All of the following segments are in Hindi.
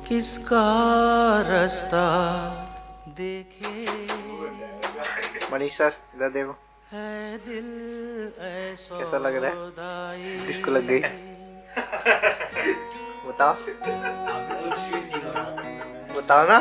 किसका रास्ता देखे मनीष सर इधर देखो है दिल ऐसा कैसा लग रहा है? किसको लग गई? बताओ बताओ ना।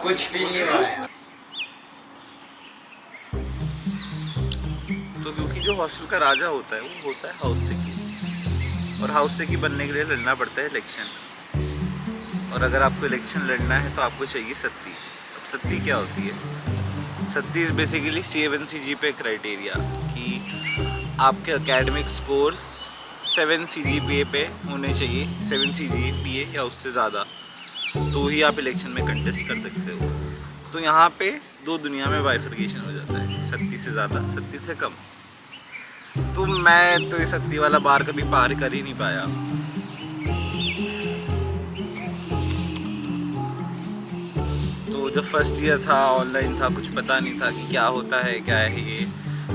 कुछ फील नहीं हो रहा है। तो क्योंकि जो हॉस्टल का राजा होता है वो होता है हाउस सेकी, और हाउस सेकी बनने के लिए लड़ना पड़ता है इलेक्शन। और अगर आपको इलेक्शन लड़ना है तो आपको चाहिए सत्ती। अब सत्ती क्या होती है? Satti is basically C7 CGPA criteria कि आपके एकेडमिक स्कोर्स 7 CGPA पे होने चाहिए, 7 CGPA या उससे ज़्यादा, तो ही आप इलेक्शन में कंटेस्ट कर सकते हो। तो यहाँ पे दो दुनिया में बाइफर्केशन हो जाता है, 37 से ज़्यादा 37 से कम। तो मैं तो ये 37 वाला बार कभी पार कर ही नहीं पाया। तो जब फर्स्ट ईयर था, ऑनलाइन था, कुछ पता नहीं था कि क्या होता है, क्या है ये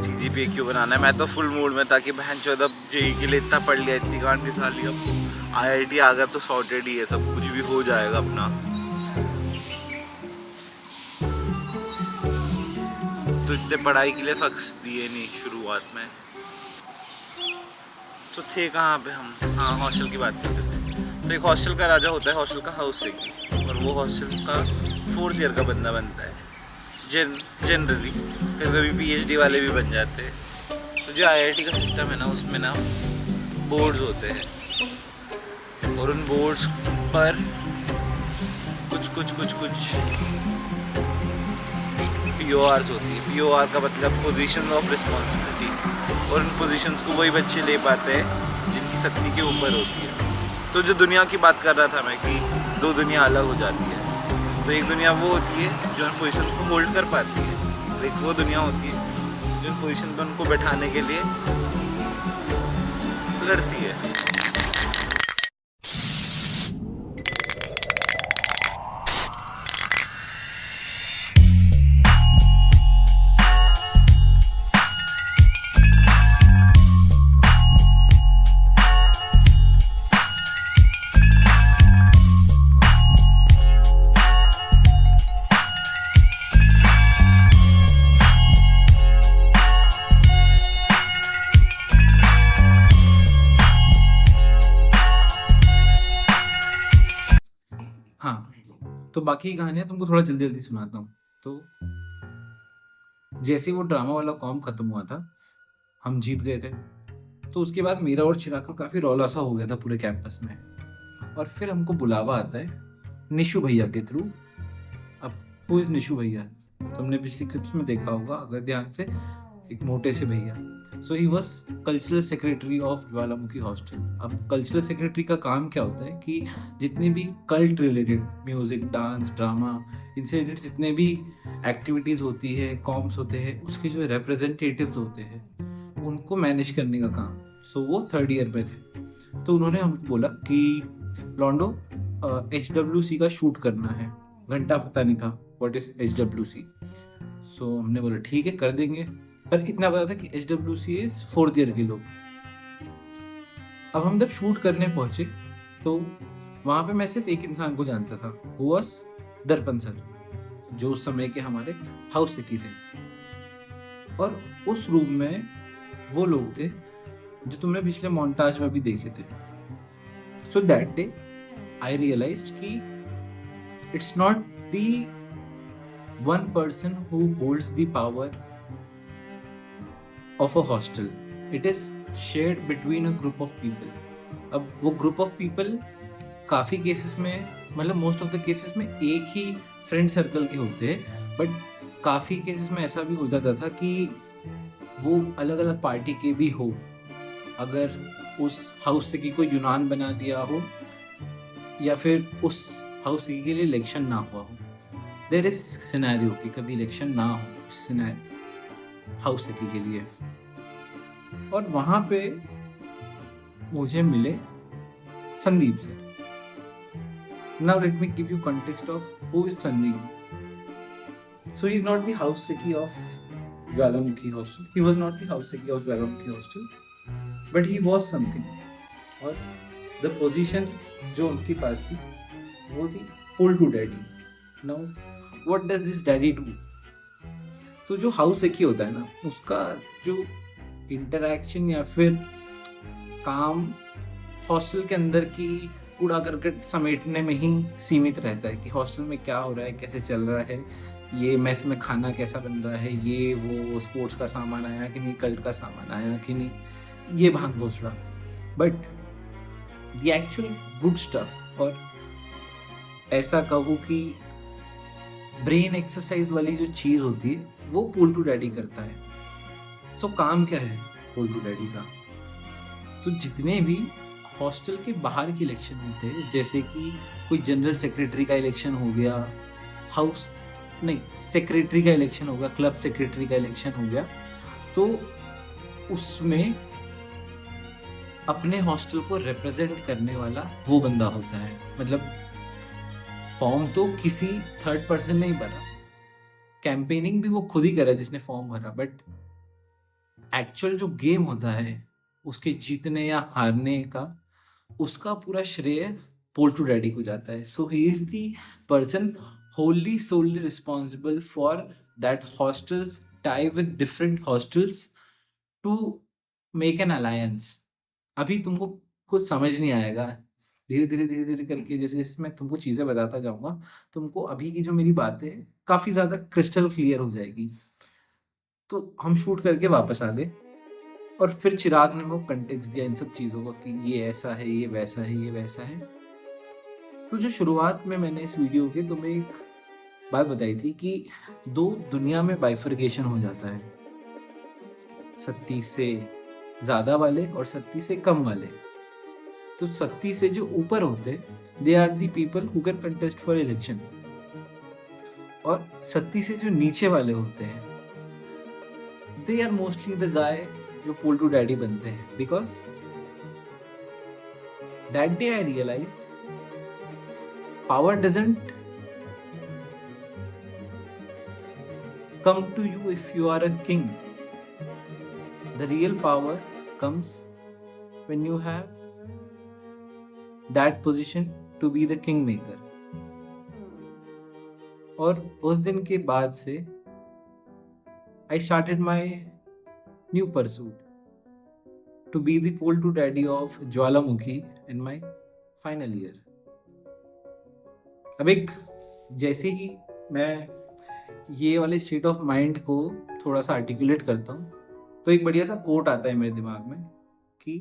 CGPA क्यों बनाना है। मैं तो फुल मूड में था कि बहन चौदह जेई के लिए इतना पढ़ लिया, इतनी गांड दिखा ली, अब IIT आ गया तो सॉर्टेड ही है, सब कुछ भी हो जाएगा अपना। तो इतने पढ़ाई के लिए फक्स दिए नहीं शुरुआत में। तो थे कहाँ पे हम? हाँ, हॉस्टल की बात करते थे। तो एक हॉस्टल का राजा होता है हॉस्टल का हाउस सेकी, और वो हॉस्टल का 4th ईयर का बंदा बनता है जनरली। कभी PhD वाले भी बन जाते हैं। तो जो IIT का सिस्टम है ना, उसमें ना बोर्ड्स होते हैं, और उन बोर्ड्स पर कुछ PORs होती है। POR का मतलब पोजीशन ऑफ रिस्पॉन्सिबिलिटी, और उन पोजीशंस को वही बच्चे ले पाते हैं जिनकी 70 के ऊपर होती है। तो जो दुनिया की बात कर रहा था मैं कि दो दुनिया अलग हो जाती है। तो एक दुनिया वो होती है जो उन पोजीशन को होल्ड कर पाती है, और एक वो दुनिया होती है जो उन पोजीशन पर उनको बैठाने के लिए लड़ती है। हाँ, तो बाकी की कहानियां तुमको थोड़ा जल्दी जल्दी सुनाता हूँ। तो जैसे ही वो ड्रामा वाला कॉम खत्म हुआ था, हम जीत गए थे। तो उसके बाद मेरा और चिराग का काफी रौला सा हो गया था पूरे कैंपस में। और फिर हमको बुलावा आता है निशु भैया के थ्रू। अब हु इज निशु भैया? तुमने पिछली क्लिप्स में देखा होगा अगर ध्यान से, एक मोटे से भैया। So he was cultural secretary of Jwalamukhi hostel. अब कल्चरल सेक्रेटरी का काम क्या होता है कि जितने भी cult related music, dance, drama, इनसे रिलेटेड जितने भी एक्टिविटीज होती है, कॉम्स होते हैं, उसके जो रिप्रेजेंटेटिव्स होते हैं, उनको मैनेज करने का काम। सो वो 3rd ईयर में थे। तो उन्होंने हमको बोला कि लॉन्डो HWC का शूट करना है। घंटा पता नहीं था व्हाट इज HWC। सो हमने बोला ठीक है कर देंगे, पर इतना पता था कि HWC इज 4th ईयर के लोग। अब हम जब शूट करने पहुंचे तो वहां पे मैं सिर्फ एक इंसान को जानता था, वो वाज दर्पण सर, जो उस समय के हमारे हाउस सेकी थे। और उस रूम में वो लोग थे जो तुमने पिछले मोन्टाज में भी देखे थे। So that day I realised कि it's not the one person who holds the power of a hostel. It is shared between a group of people. अब वो group of people काफ़ी केसेस में, मतलब मोस्ट ऑफ द केसेस में एक ही फ्रेंड सर्कल के होते हैं, बट काफ़ी केसेस में ऐसा भी हो जाता था कि वो अलग अलग पार्टी के भी हो। अगर उस हाउस से कोई यूनान बना दिया हो, या फिर उस हाउस के लिए इलेक्शन ना हुआ हो। देयर इज सिनेरियो कि कभी इलेक्शन ना हो हाउस सेकी के लिए। और वहां पे मुझे मिले Sandeep sir. Now let me give you context of who is Sandeep. So he is not the house secy of Jwalamukhi hostel, he was not the house secy of Jwalamukhi hostel, but he was something. और द पोजीशन जो उनके पास थी वो थी pull to daddy. Now what does this daddy do? तो जो हाउस एक ही होता है ना, उसका जो इंटरैक्शन या फिर काम हॉस्टल के अंदर की कूड़ा करकट समेटने में ही सीमित रहता है कि हॉस्टल में क्या हो रहा है, कैसे चल रहा है, ये मेस में खाना कैसा बन रहा है, ये वो स्पोर्ट्स का सामान आया कि नहीं, कल्ट का सामान आया कि नहीं, ये भाग भोस रहा. But the actual good stuff, और ऐसा कहूँ कि ब्रेन एक्सरसाइज वाली जो चीज़ होती है वो पुल टू डैडी करता है. सो काम क्या है पुल टू डैडी का? तो जितने भी हॉस्टल के बाहर के इलेक्शन होते हैं, जैसे कि कोई जनरल सेक्रेटरी का इलेक्शन हो गया, हाउस नहीं सेक्रेटरी का इलेक्शन होगा, क्लब सेक्रेटरी का इलेक्शन हो गया, तो उसमें अपने हॉस्टल को रिप्रेजेंट करने वाला वो बंदा होता है. मतलब फॉर्म तो किसी थर्ड पर्सन ने ही भरा, कैंपेनिंग भी वो खुद ही करा जिसने फॉर्म भरा, बट एक्चुअल जो गेम होता है उसके जीतने या हारने का, उसका पूरा श्रेय पुल टू डैडी को जाता है. So he is the person wholly solely responsible for that hostels tie with different hostels to make an alliance. अभी तुमको कुछ समझ नहीं आएगा, धीरे धीरे करके जैसे जैसे मैं तुमको चीज़ें बताता जाऊंगा, तुमको अभी की जो मेरी बातें काफ़ी ज़्यादा क्रिस्टल क्लियर हो जाएगी. तो हम शूट करके वापस आ गए और फिर चिराग ने वो कंटेक्स्ट दिया इन सब चीज़ों का कि ये ऐसा है, ये वैसा है, ये वैसा है. तो जो शुरुआत में मैंने इस वीडियो के तुम्हें एक बात बताई थी कि दो दुनिया में बाइफर्केशन हो जाता है, 37 से ज़्यादा वाले और 37 से कम वाले. तो 37 से जो ऊपर होते they are the people who can contest for election, और 37 से जो नीचे वाले होते हैं they are mostly the guy जो पुल टू डैडी बनते हैं. Because that day I realized power doesn't come to you if you are a king. The real power comes when you have that position to be the kingmaker. और उस दिन के बाद से I started my new pursuit to be the pull to daddy of Jwalamukhi in my final year. अब एक जैसे ही मैं ये वाले स्टेट ऑफ माइंड को थोड़ा सा आर्टिकुलेट करता हूँ तो एक बढ़िया सा कोट आता है मेरे दिमाग में कि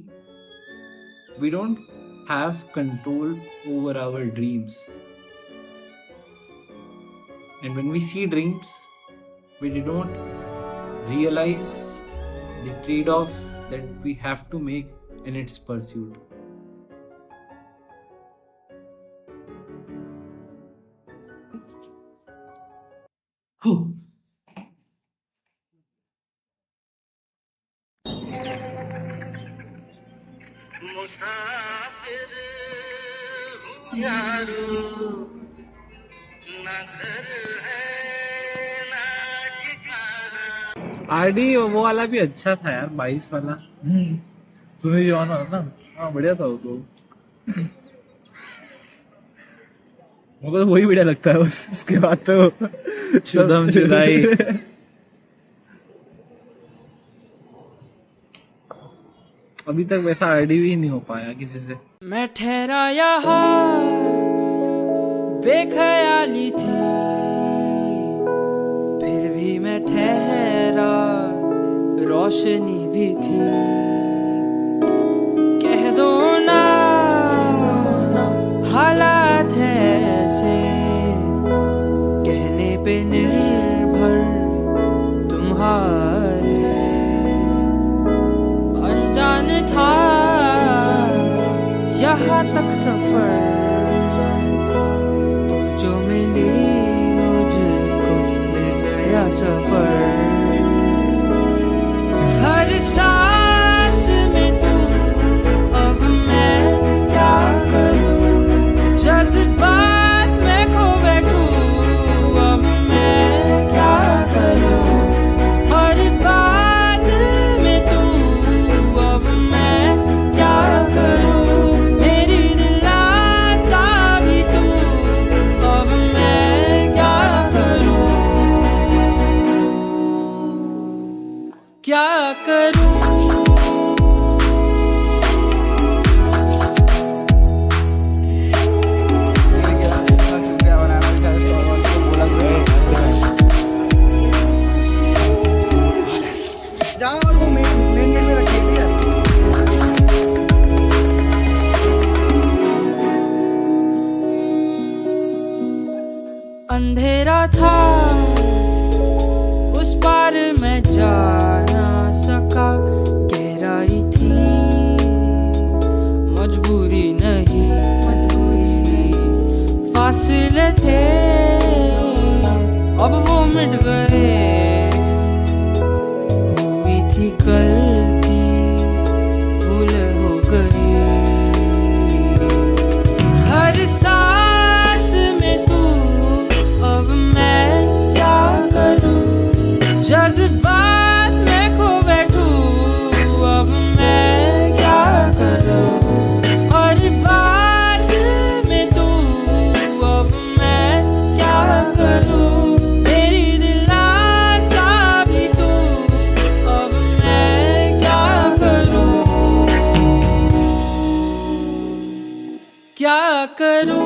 we don't have control over our dreams, and when we see dreams we don't realize the trade off that we have to make in its pursuit. मुसाफिर हूँ यारो, ना घर है ना ठिकाना. आरडी वो वाला भी अच्छा था यार, 22 वाला. सुनी जो ना, हाँ बढ़िया था वो तो. मुझे तो वही बढ़िया लगता है. उसके बाद तो शुद्धम शुदाई. अभी तक वैसा आरडी भी नहीं हो पाया किसी से. मैं ठहरा यहाँ बेख्याली थी, फिर भी मैं ठहरा, रोशनी भी थी. कह दो ना हालात है ऐसे, कहने पे निर्भर तुम्हारे. अनजान था यहाँ तक सफर, तो जो मिली मुझको मिल गया सफर. हर सांस में तू, अब मैं क्या करूं, जज्बात में खो बैठूं, अब मैं क्या करूं. हर बात में तू, अब मैं क्या करूं. मेरी दिलानी क्या करूं जाओ और वो मेन गेट में रखिए, ठीक है? अंधेरा था उस पार मैं जा ना सका गहराई थी मजबूरी नहीं फासले थे अब वो मिट गए हुई थी गलती भूल हो गई हर सांस में तू अब मैं क्या करूं जज्बात में खो बैठूं अब मैं क्या करूं हर बात में तू अब मैं क्या करूं तेरी दिलासा भी तू अब मैं क्या करूं क्या करूं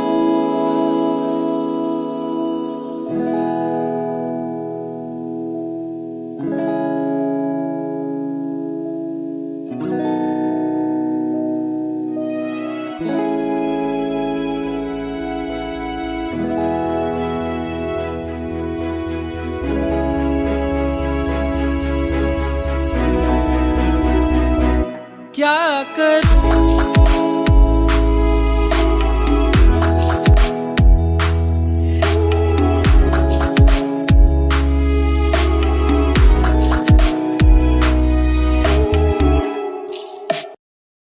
क्या कर